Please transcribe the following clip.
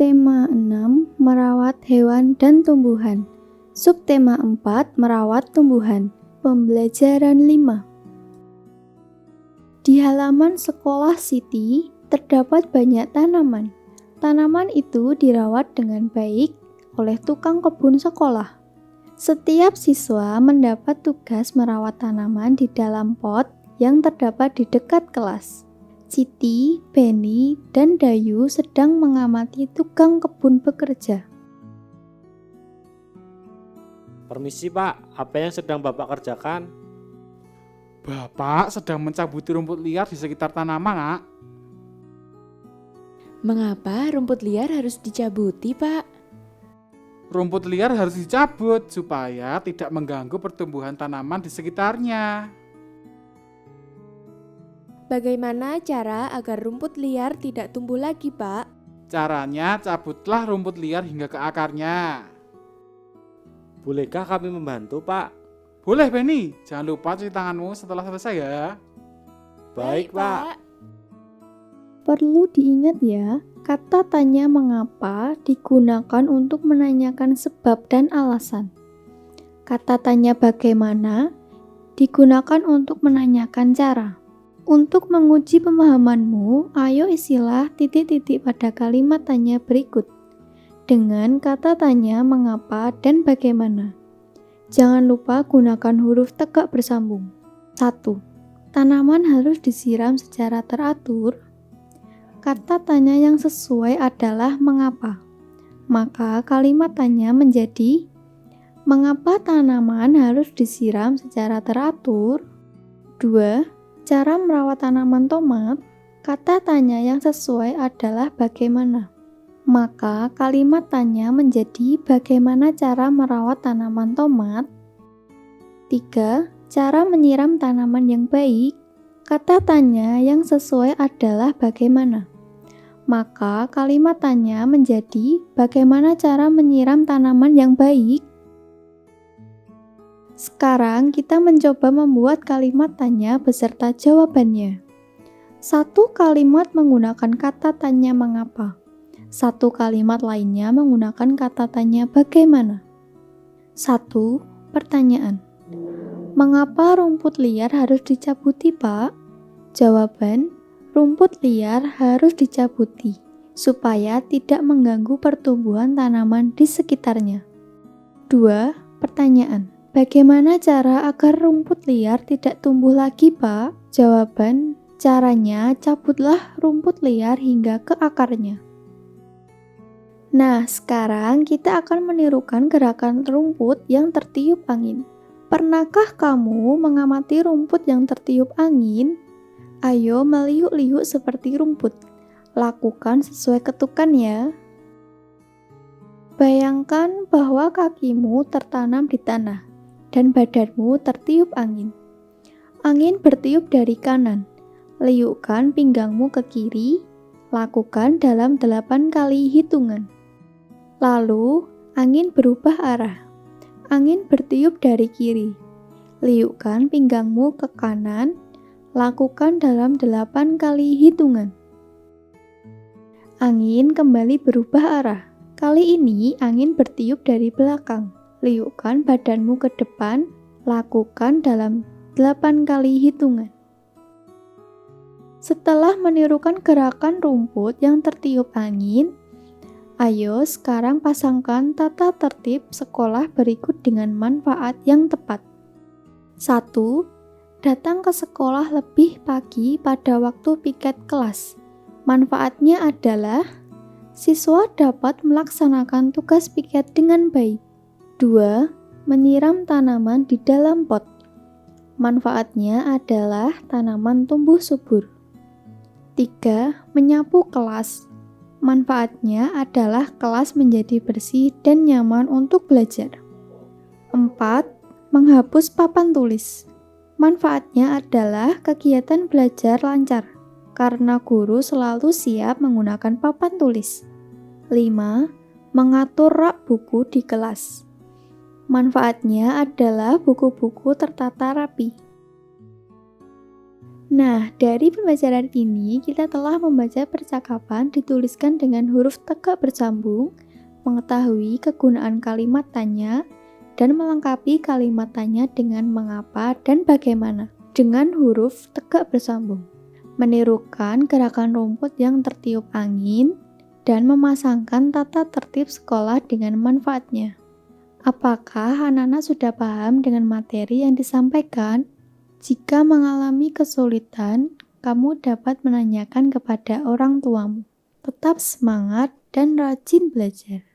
Subtema 6 merawat hewan dan tumbuhan. Subtema 4 merawat tumbuhan. Pembelajaran 5. Di halaman sekolah Siti terdapat banyak tanaman. Tanaman itu dirawat dengan baik oleh tukang kebun sekolah. Setiap siswa mendapat tugas merawat tanaman di dalam pot yang terdapat di dekat kelas. Siti, Beni, dan Dayu sedang mengamati tukang kebun bekerja. Permisi Pak, apa yang sedang Bapak kerjakan? Bapak sedang mencabuti rumput liar di sekitar tanaman, Nak. Mengapa rumput liar harus dicabuti, Pak? Rumput liar harus dicabut supaya tidak mengganggu pertumbuhan tanaman di sekitarnya. Bagaimana cara agar rumput liar tidak tumbuh lagi, Pak? Caranya, cabutlah rumput liar hingga ke akarnya. Bolehkah kami membantu Pak? Boleh, Beni. Jangan lupa cuci tanganmu setelah selesai ya. Baik Pak. Perlu diingat ya, kata tanya mengapa digunakan untuk menanyakan sebab dan alasan. Kata tanya bagaimana digunakan untuk menanyakan cara. Untuk menguji pemahamanmu, ayo isilah titik-titik pada kalimat tanya berikut dengan kata tanya mengapa dan bagaimana. Jangan lupa gunakan huruf tegak bersambung. 1. Tanaman harus disiram secara teratur. Kata tanya yang sesuai adalah mengapa. Maka kalimat tanya menjadi mengapa tanaman harus disiram secara teratur? 2. Cara merawat tanaman tomat. Kata tanya yang sesuai adalah bagaimana. Maka kalimat tanya menjadi bagaimana cara merawat tanaman tomat. 3. Cara menyiram tanaman yang baik. Kata tanya yang sesuai adalah bagaimana. Maka kalimat tanya menjadi bagaimana cara menyiram tanaman yang baik. Sekarang kita mencoba membuat kalimat tanya beserta jawabannya. 1 kalimat menggunakan kata tanya mengapa. 1 kalimat lainnya menggunakan kata tanya bagaimana. 1. Pertanyaan. Mengapa rumput liar harus dicabuti, Pak? Jawaban, rumput liar harus dicabuti supaya tidak mengganggu pertumbuhan tanaman di sekitarnya. 2. Pertanyaan. Bagaimana cara agar rumput liar tidak tumbuh lagi, Pak? Jawaban, caranya cabutlah rumput liar hingga ke akarnya. Nah, sekarang kita akan menirukan gerakan rumput yang tertiup angin. Pernahkah kamu mengamati rumput yang tertiup angin? Ayo meliuk-liuk seperti rumput. Lakukan sesuai ketukan ya. Bayangkan bahwa kakimu tertanam di tanah dan badanmu tertiup angin. Angin bertiup dari kanan. Liukkan pinggangmu ke kiri. Lakukan dalam 8 kali hitungan. Lalu, angin berubah arah. Angin bertiup dari kiri. Liukkan pinggangmu ke kanan. Lakukan dalam 8 kali hitungan. Angin kembali berubah arah. Kali ini angin bertiup dari belakang. Liukkan badanmu ke depan. Lakukan dalam 8 kali hitungan. Setelah menirukan gerakan rumput yang tertiup angin, ayo sekarang pasangkan tata tertib sekolah berikut dengan manfaat yang tepat. 1. Datang ke sekolah lebih pagi pada waktu piket kelas. Manfaatnya adalah siswa dapat melaksanakan tugas piket dengan baik. 2. Menyiram tanaman di dalam pot. Manfaatnya adalah tanaman tumbuh subur. 3. Menyapu kelas. Manfaatnya adalah kelas menjadi bersih dan nyaman untuk belajar. 4. Menghapus papan tulis. Manfaatnya adalah kegiatan belajar lancar karena guru selalu siap menggunakan papan tulis. 5. Mengatur rak buku di kelas. Manfaatnya adalah buku-buku tertata rapi. Nah, dari pembelajaran ini kita telah membaca percakapan dituliskan dengan huruf tegak bersambung, mengetahui kegunaan kalimat tanya, dan melengkapi kalimat tanya dengan mengapa dan bagaimana dengan huruf tegak bersambung. Menirukan gerakan rumput yang tertiup angin dan memasangkan tata tertib sekolah dengan manfaatnya. Apakah anak-anak sudah paham dengan materi yang disampaikan? Jika mengalami kesulitan, kamu dapat menanyakan kepada orang tuamu. Tetap semangat dan rajin belajar.